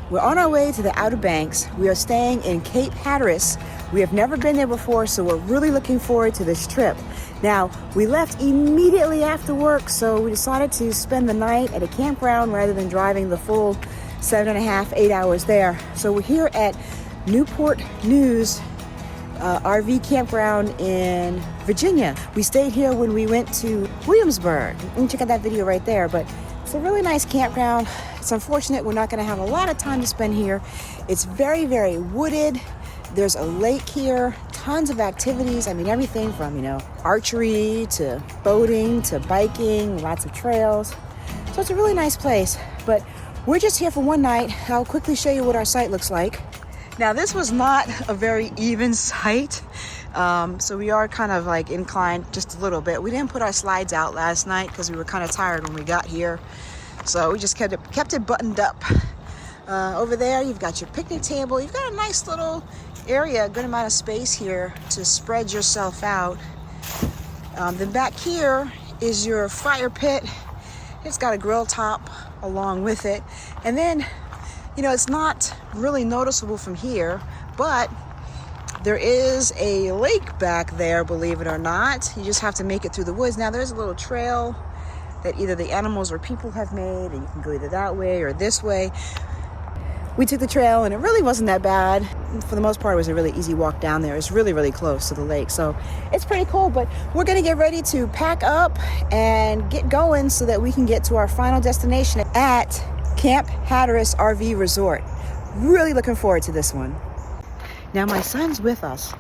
We're on our way to the Outer Banks. We are staying in Cape Hatteras. We have never been there before, so we're really looking forward to this trip. Now, we left immediately after work, so we decided to spend the night at a campground rather than driving the full 7.5, 8 hours there. So we're here at Newport News RV campground in Virginia. We stayed here when we went to Williamsburg. You can check out that video right there, but it's a really nice campground. It's unfortunate we're not going to have a lot of time to spend here. It's very, very wooded. There's a lake here, tons of activities. I mean, everything from, archery to boating to biking, lots of trails. So it's a really nice place, but we're just here for one night. I'll quickly show you what our site looks like. Now, this was not a very even site. So we are kind of like inclined just a little bit. We didn't put our slides out last night because we were kind of tired when we got here. So we just kept it buttoned up. Over there, you've got your picnic table. You've got a nice little area, a good amount of space here to spread yourself out. Then back here is your fire pit. It's got a grill top along with it. And then, it's not really noticeable from here, but there is a lake back there, believe it or not. You just have to make it through the woods. Now, there's a little trail that either the animals or people have made, and you can go either that way or this way. We took the trail, and it really wasn't that bad. For the most part, it was a really easy walk down there. It's really, really close to the lake, so it's pretty cool. But we're going to get ready to pack up and get going so that we can get to our final destination at Cape Hatteras RV Resort. Really looking forward to this one. Now, my son's with us,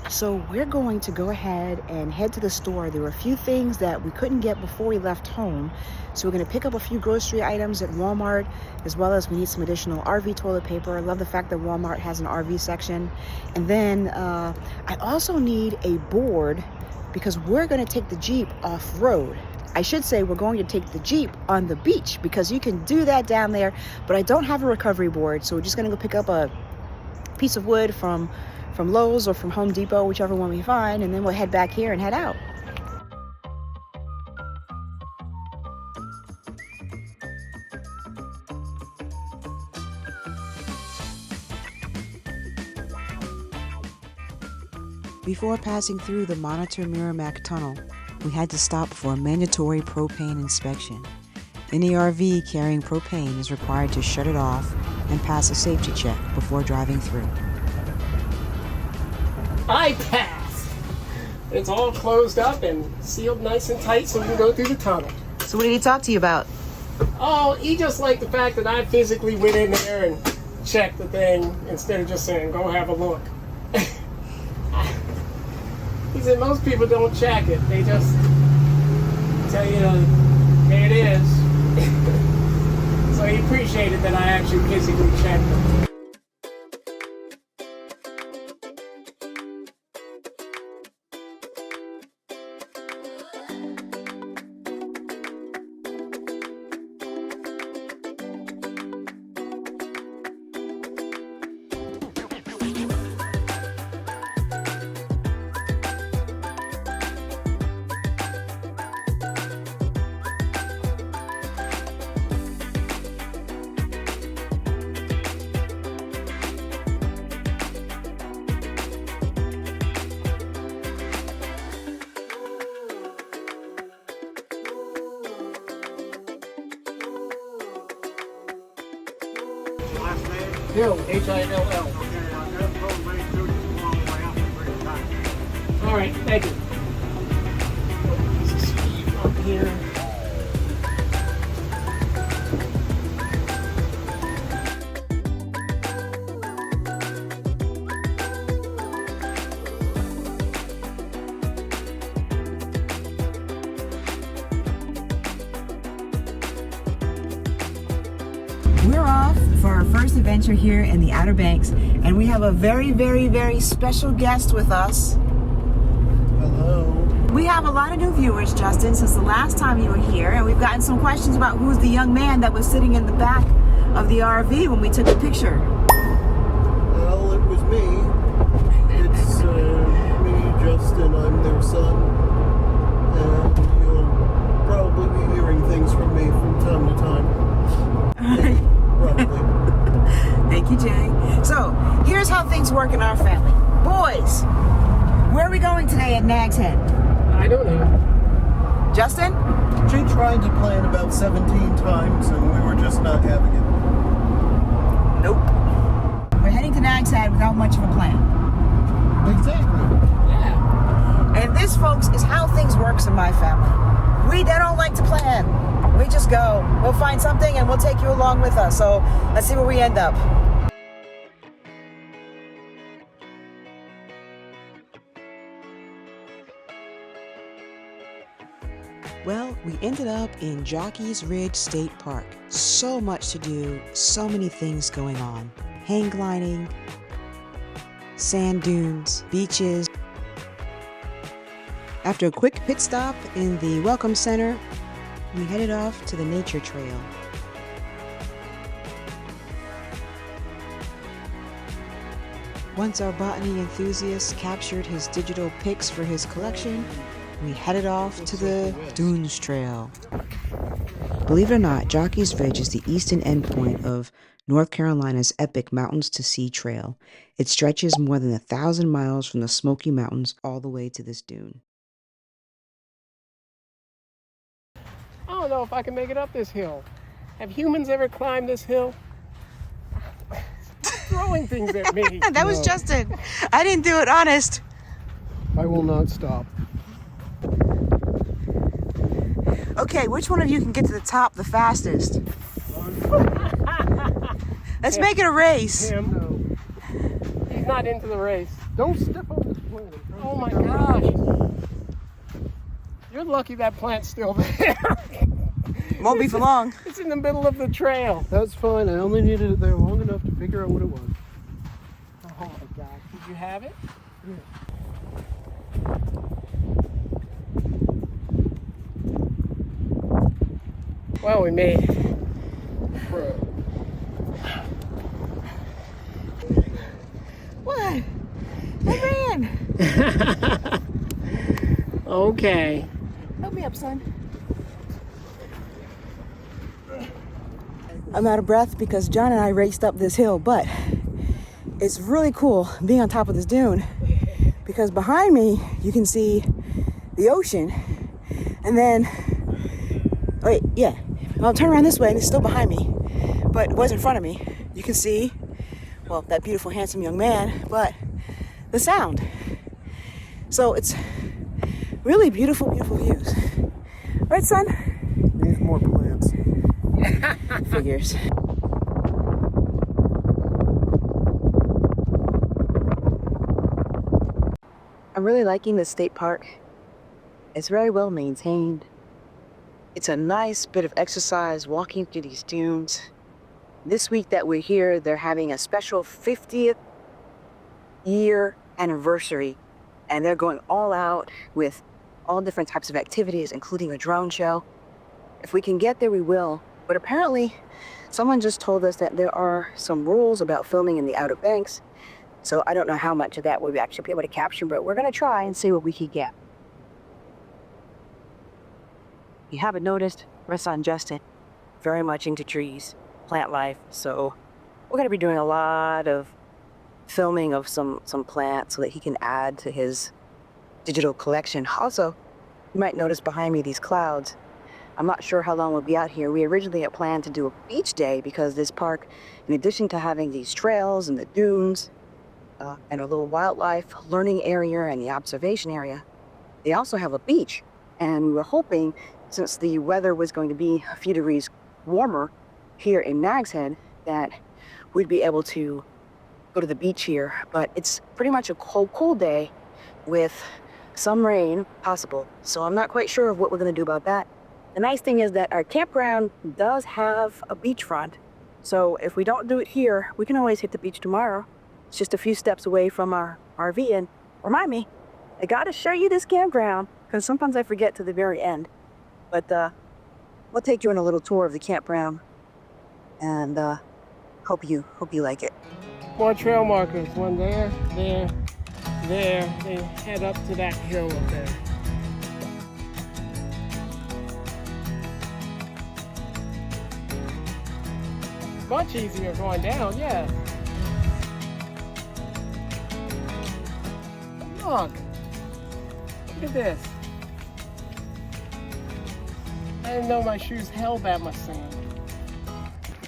so we're going to go ahead and head to the store. There were a few things that we couldn't get before we left home, so we're going to pick up a few grocery items at Walmart, as well as we need some additional RV toilet paper. I love the fact that Walmart has an RV section. And then I also need a board because we're going to take the Jeep off-road. I should say we're going to take the Jeep on the beach because you can do that down there, but I don't have a recovery board, so we're just going to go pick up a piece of wood from Lowe's or from Home Depot, whichever one we find, and then we'll head back here and head out. Before passing through the Monitor Merrimack Tunnel, we had to stop for a mandatory propane inspection. Any RV carrying propane is required to shut it off and pass a safety check before driving through. I passed. It's all closed up and sealed nice and tight so we can go through the tunnel. So what did he talk to you about? Oh, he just liked the fact that I physically went in there and checked the thing instead of just saying, go have a look. He said most people don't check it. They just tell you, there it is. So he appreciated that I actually physically checked it. Hill, H-I-L-L. All right, thank you. Up here. We're off for our first adventure here in the Outer Banks, and we have a very, very, very special guest with us. Hello. We have a lot of new viewers, Justin, since the last time you were here, and we've gotten some questions about who's the young man that was sitting in the back of the RV when we took the picture. Well, it was me. It's me, Justin. I'm their son. And you'll probably be hearing things from me from time to time. Probably. you, Jay. So, here's how things work in our family. Boys, where are we going today at Nag's Head? I don't know. Justin? She tried to plan about 17 times and we were just not having it. Nope. We're heading to Nag's Head without much of a plan. Exactly. Yeah. And this, folks, is how things works in my family. We don't like to plan. We just go. We'll find something and we'll take you along with us. So let's see where we end up. Well, we ended up in Jockey's Ridge State Park. So much to do, so many things going on. Hang gliding, sand dunes, beaches. After a quick pit stop in the Welcome Center, we headed off to the nature trail. Once our botany enthusiast captured his digital pics for his collection, we headed off to the Dunes Trail. Believe it or not, Jockey's Ridge is the eastern endpoint of North Carolina's epic Mountains to Sea Trail. It stretches more than 1,000 miles from the Smoky Mountains all the way to this dune. I don't know if I can make it up this hill. Have humans ever climbed this hill? Throwing things at me. That was Justin. I didn't do it, honest. I will not stop. Okay, which one of you can get to the top the fastest? Let's make it a race. Him. He's not into the race. Don't step on this plant. Oh my gosh. You're lucky that plant's still there. Won't be for long. It's in the middle of the trail. That's fine. I only needed it there long enough to figure out what it was. Oh my gosh. Did you have it? Yeah. Well, we made it. What? I ran. Okay. Help me up, son. I'm out of breath because John and I raced up this hill, but it's really cool being on top of this dune because behind me you can see the ocean, and then wait, yeah, I'll turn around this way and it's still behind me, but it was in front of me. You can see, well, that beautiful, handsome young man, but the sound. So it's really beautiful, beautiful views. Right, son? Need more plants. Figures. I'm really liking this state park. It's very well maintained. It's a nice bit of exercise walking through these dunes. This week that we're here, they're having a special 50th year anniversary, and they're going all out with all different types of activities, including a drone show. If we can get there, we will. But apparently, someone just told us that there are some rules about filming in the Outer Banks. So I don't know how much of that we'll actually be able to capture, but we're going to try and see what we can get. If you haven't noticed, my son Justin, very much into trees, plant life. So we're going to be doing a lot of filming of some plants so that he can add to his digital collection. Also, you might notice behind me these clouds. I'm not sure how long we'll be out here. We originally had planned to do a beach day because this park, in addition to having these trails and the dunes and a little wildlife learning area and the observation area, they also have a beach. And we were hoping, since the weather was going to be a few degrees warmer here in Nag's Head, that we'd be able to go to the beach here. But it's pretty much a cold day with some rain possible. So I'm not quite sure of what we're going to do about that. The nice thing is that our campground does have a beachfront. So if we don't do it here, we can always hit the beach tomorrow. It's just a few steps away from our RV. And remind me, I got to show you this campground because sometimes I forget to the very end. But we'll take you on a little tour of the campground, and hope you like it. More trail markers. One there, there, there. They head up to that hill up there. Much easier going down, yeah. dog. Look at this. I didn't know my shoes held that much sand.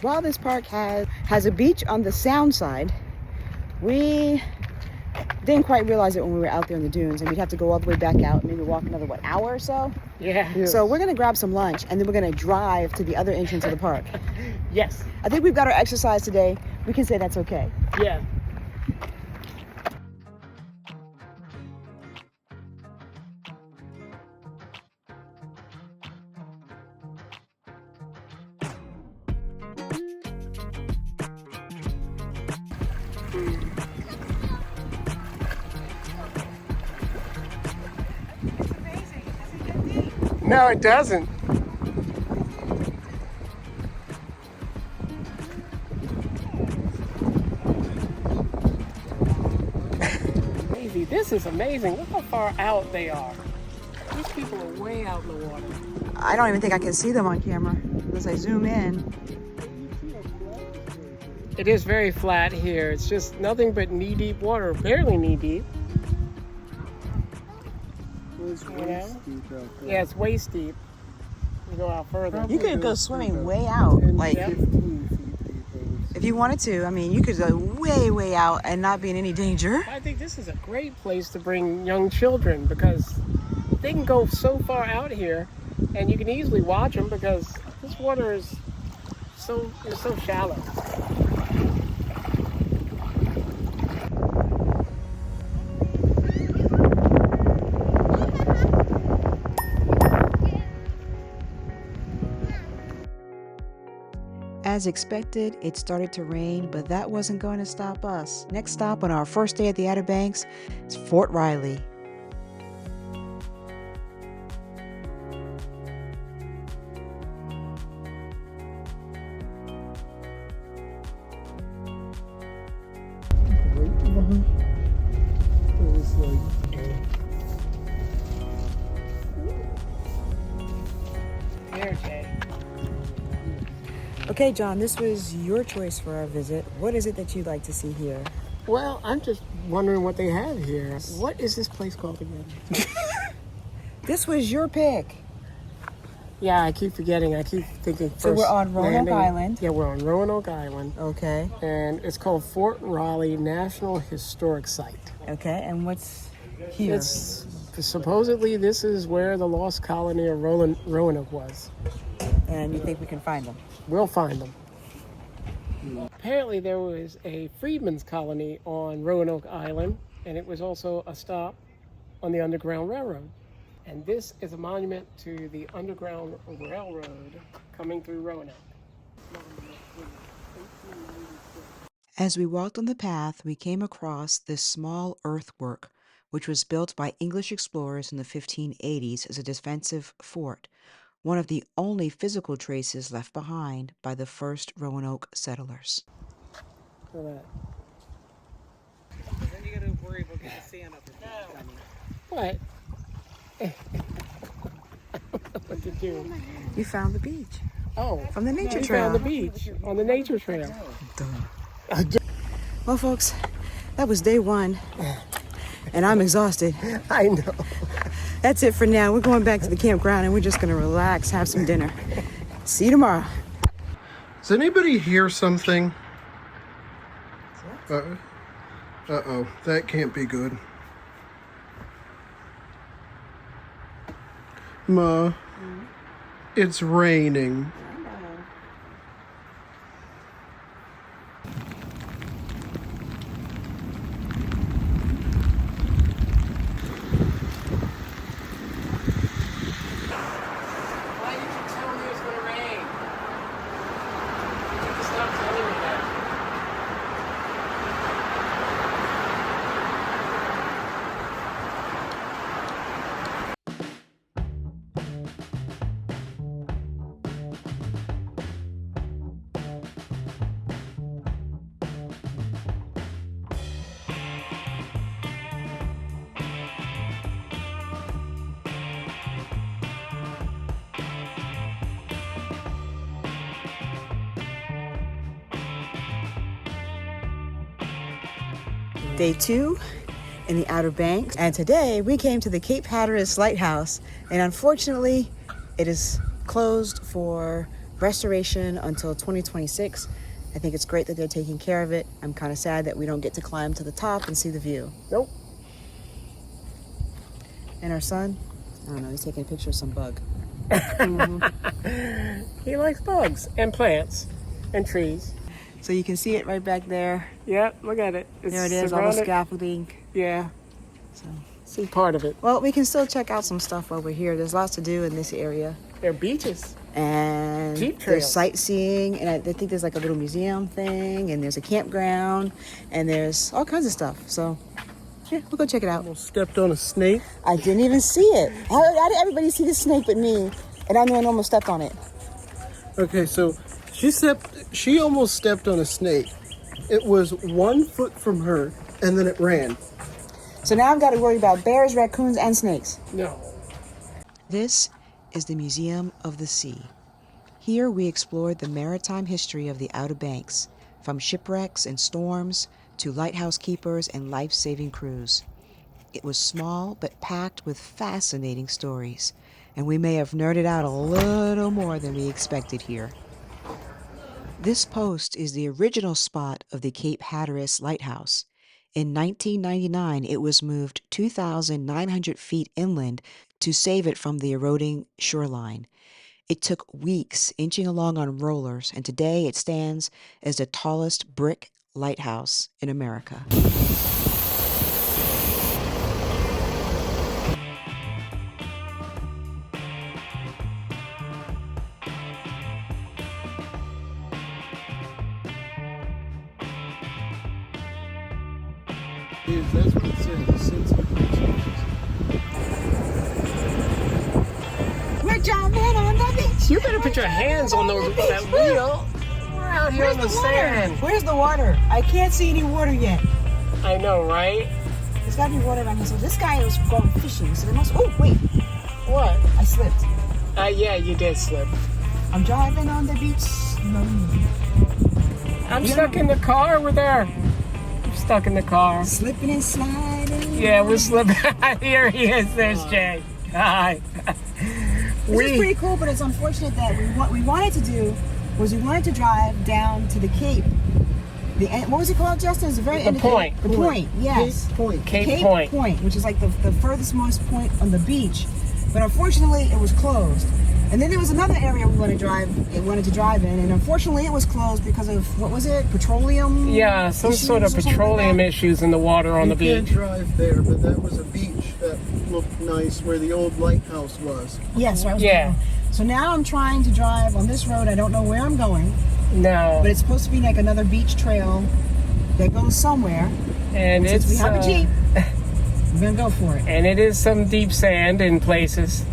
While this park has a beach on the sound side, we didn't quite realize it when we were out there in the dunes, and we'd have to go all the way back out, maybe walk another, what, hour or so? Yeah. So we're gonna grab some lunch, and then we're gonna drive to the other entrance of the park. Yes. I think we've got our exercise today. We can say that's okay. Yeah. No, it doesn't. Crazy. This is amazing. Look how far out they are. These people are way out in the water. I don't even think I can see them on camera unless I zoom in. It is very flat here. It's just nothing but knee-deep water, barely knee-deep. It's waist deep out there. Yeah, it's waist deep. You go out further. You could go swimming way out, like 15 feet deep, I would say. if you wanted to. I mean, you could go way out and not be in any danger. I think this is a great place to bring young children because they can go so far out here and you can easily watch them because this water is so shallow. As expected, it started to rain, but that wasn't going to stop us. Next stop on our first day at the Outer Banks is Fort Riley. Right behind. It was like, Here, Jay. Okay, John, this was your choice for our visit. What is it that you'd like to see here? Well, I'm just wondering what they have here. What is this place called again? This was your pick. Yeah, I keep forgetting. I keep thinking first. So we're on Roanoke landing. Island. Yeah, we're on Roanoke Island. Okay. And it's called Fort Riley National Historic Site. Okay, and what's here? It's supposedly this is where the lost colony of Roanoke was. And you think we can find them? We'll find them. Apparently there was a freedmen's colony on Roanoke Island, and it was also a stop on the Underground Railroad. And this is a monument to the Underground Railroad coming through Roanoke. As we walked on the path, we came across this small earthwork, which was built by English explorers in the 1580s as a defensive fort, one of the only physical traces left behind by the first Roanoke settlers. Look at that. Then you gotta worry about getting sand up there. What? What to do? You found the beach Oh, from the nature we trail. found the beach on the nature trail. Well, folks, that was day one, and I'm exhausted. I know. That's it for now. We're going back to the campground, and we're just going to relax, have some dinner. See you tomorrow. does anybody hear something? Uh-oh, that can't be good. Ma, it's raining. Why did you tell me it was going to rain? You just stopped telling me that. Day two, in the Outer Banks. And today we came to the Cape Hatteras Lighthouse, and unfortunately it is closed for restoration until 2026. I think it's great that they're taking care of it. I'm kind of sad that we don't get to climb to the top and see the view. Nope. And our son, I don't know, he's taking a picture of some bug. He likes bugs and plants and trees. So you can see it right back there. Yeah, look at it. It's There it is, all the surrounded- scaffolding. Yeah, So, see part of it. well, we can still check out some stuff over here. There's lots to do in this area. There are beaches. And Jeep there's trails. sightseeing, and I think there's like a little museum thing, and there's a campground, and there's all kinds of stuff. So, yeah, we'll go check it out. Almost stepped on a snake. I didn't even see it. How did everybody see the snake but me? And I'm the one who almost stepped on it. Okay, so she almost stepped on a snake. It was 1 foot from her, and then it ran. So now I've got to worry about bears, raccoons, and snakes. No. This is the Museum of the Sea. Here we explored the maritime history of the Outer Banks, from shipwrecks and storms to lighthouse keepers and life-saving crews. It was small but packed with fascinating stories, and we may have nerded out a little more than we expected here. This post is the original spot of the Cape Hatteras Lighthouse. In 1999, it was moved 2,900 feet inland to save it from the eroding shoreline. It took weeks inching along on rollers, and today it stands as the tallest brick lighthouse in America. That's what it says. It sits in We're jumping on the beach. You better put your hands on that wheel. We're out here on the sand. Where's the water? I can't see any water yet. I know, right? There's got to be water around here. So this guy was going fishing. So there must. Oh wait, What? I slipped. Yeah, you did slip. I'm driving on the beach. I'm stuck in the car over there. I'm stuck in the car. Slipping and sliding. Yeah, we're slipping. Here he is. There's Jay. Hi. This is pretty cool, but it's unfortunate that what we wanted to do was we wanted to drive down to the Cape. What was it called, Justin? It's a very The point. The point, yes. Cape Point. Cape Point. Which is like the furthest most point on the beach. But unfortunately, it was closed. And then there was another area we wanted to drive in, and unfortunately, it was closed because of what was it? Petroleum. Yeah, some sort of issues or something petroleum like that? issues in the water on the You can't beach. drive there, but that was a beach that looked nice where the old lighthouse was. Yes, right. Yeah. So now I'm trying to drive on this road. I don't know where I'm going, No. but it's supposed to be like another beach trail that goes somewhere. And Since it's we have a Jeep, we're gonna go for it. and it is some deep sand in places.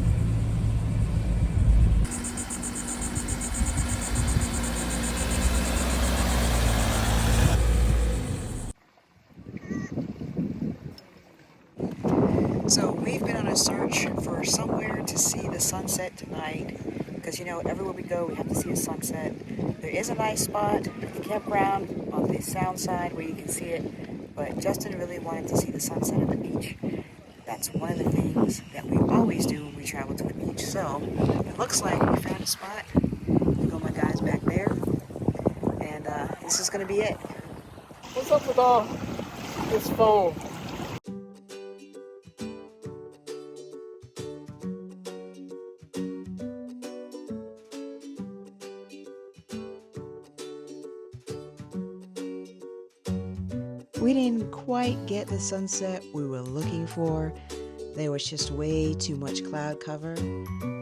So we've been on a search for somewhere to see the sunset tonight, because everywhere we go we have to see a sunset. There is a nice spot at the campground on the south side where you can see it, but Justin really wanted to see the sunset at the beach. That's one of the things that we always do when we travel to the beach. So it looks like we found a spot. We've got my guys back there, and this is going to be it. What's up with all this foam? We didn't quite get the sunset we were looking for. There was just way too much cloud cover,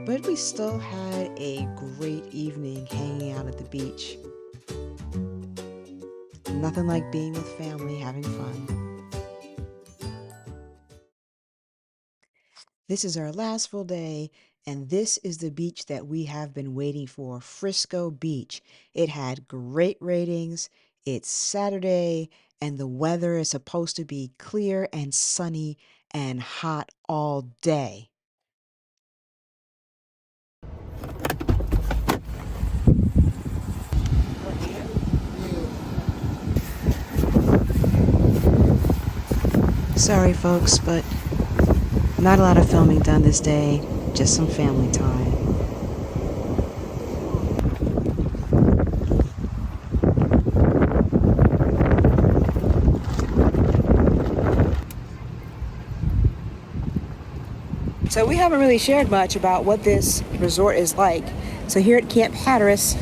but we still had a great evening hanging out at the beach. Nothing like being with family having fun. This is our last full day, and this is the beach that we have been waiting for, Frisco Beach. It had great ratings. It's Saturday, and the weather is supposed to be clear and sunny and hot all day. Sorry, folks, but not a lot of filming done this day. Just some family time. So we haven't really shared much about what this resort is like. So here at Cape Hatteras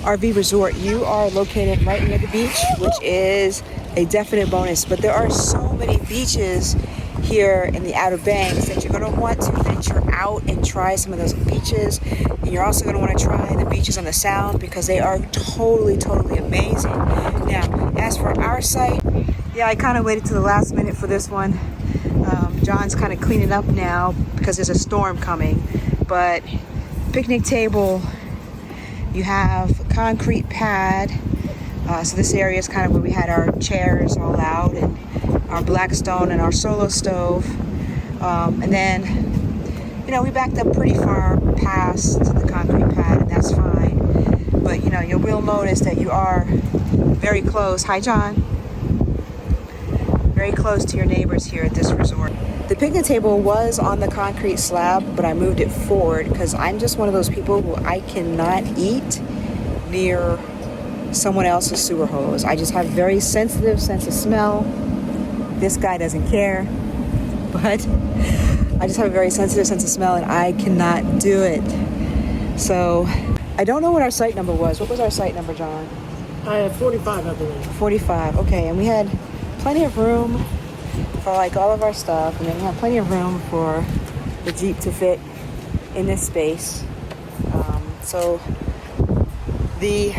RV Resort, you are located right near the beach, which is a definite bonus. But there are so many beaches here in the Outer Banks that you're going to want to venture out and try some of those beaches. And you're also going to want to try the beaches on the Sound because they are totally amazing. Now, as for our site, yeah, I kind of waited to the last minute for this one. John's kind of cleaning up now because there's a storm coming. But picnic table, you have a concrete pad. So this area is kind of where we had our chairs all out and our Blackstone and our solo stove. And then, you know, we backed up pretty far past the concrete pad, and that's fine. But, you know, you will notice that you are very close. Hi, John. Very close to your neighbors here at this resort. The picnic table was on the concrete slab, but I moved it forward because I'm just one of those people who I cannot eat near someone else's sewer hose. I just have a very sensitive sense of smell. This guy doesn't care, but I just have a very sensitive sense of smell and I cannot do it. So I don't know what our site number was. What was our site number, John? I had 45, I believe. 45, okay. And we had plenty of room for like all of our stuff, and then we have plenty of room for the Jeep to fit in this space. So the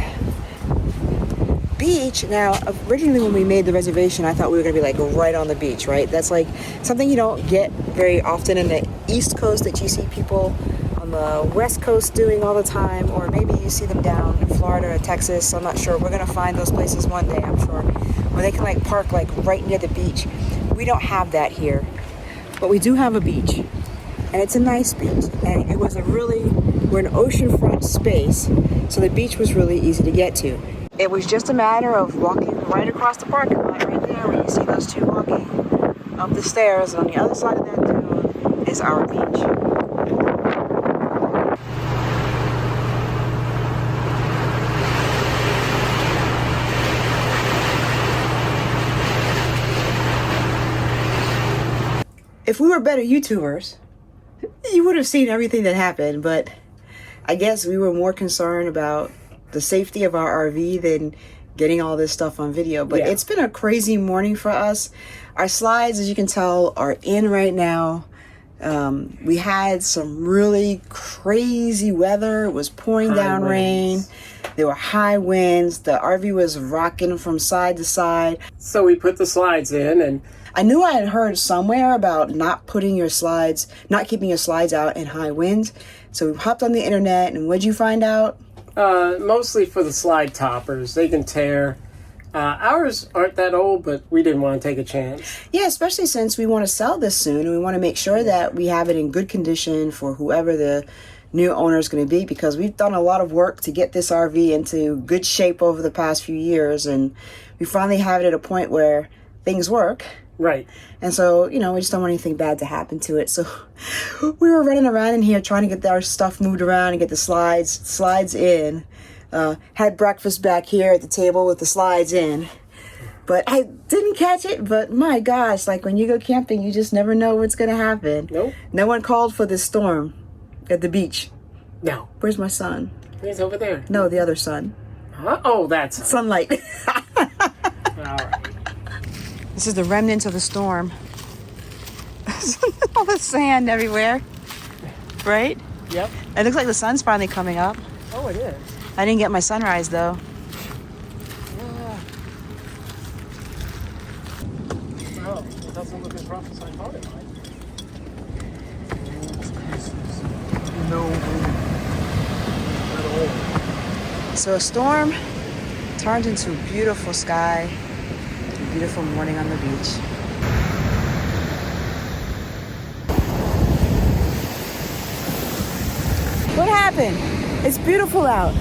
beach, now originally when we made the reservation, I thought we were going to be like right on the beach, right? That's like something you don't get very often in the East Coast, that you see people on the West Coast doing all the time, or maybe you see them down in Florida or Texas. I'm not sure. We're going to find those places one day, I'm sure, where they can like park like right near the beach. We don't have that here, but we do have a beach, and it's a nice beach, and it was we're an oceanfront space, so the beach was really easy to get to. It was just a matter of walking right across the parking lot right there, where you see those two walking up the stairs, and on the other side of that dune is our beach. If we were better YouTubers, you would have seen everything that happened, but I guess we were more concerned about the safety of our RV than getting all this stuff on video. But It's been a crazy morning for us. Our slides, as you can tell, are in right now. We had some really crazy weather. It was pouring down rain. There were high winds. The RV was rocking from side to side. So we put the slides in, and I knew I had heard somewhere about not keeping your slides out in high winds. So we hopped on the internet, and what'd you find out? mostly for the slide toppers. They can tear. Ours aren't that old, but we didn't want to take a chance. Yeah, especially since we want to sell this soon, and we want to make sure that we have it in good condition for whoever the new owner is going to be, because we've done a lot of work to get this RV into good shape over the past few years, and we finally have it at a point where things work. Right. And so, we just don't want anything bad to happen to it. So we were running around in here trying to get our stuff moved around and get the slides in. Had breakfast back here at the table with the slides in. But I didn't catch it. But my gosh, like when you go camping, you just never know what's going to happen. Nope. No one called for this storm at the beach. No. Where's my son? He's over there. No, the other son. Huh? Oh, that's Sunlight. all right. This is the remnants of the storm. All the sand everywhere. Right? Yep. It looks like the sun's finally coming up. Oh, it is. I didn't get my sunrise though. Oh, it doesn't look as rough as I thought it might. So a storm turned into beautiful sky, a beautiful morning on the beach. What happened? It's beautiful out.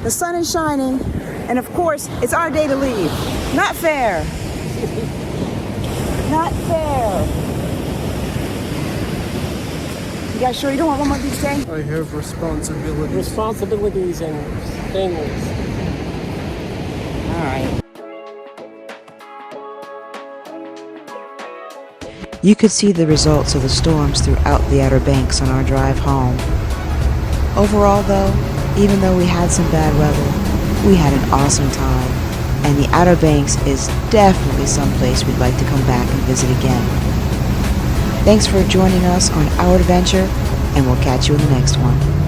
The sun is shining, and of course, it's our day to leave. Not fair. Not fair. You guys sure you don't want one more beach day? I have responsibilities. Responsibilities and things. All right. You could see the results of the storms throughout the Outer Banks on our drive home. Overall, though, even though we had some bad weather, we had an awesome time, and the Outer Banks is definitely someplace we'd like to come back and visit again. Thanks for joining us on our adventure, and we'll catch you in the next one.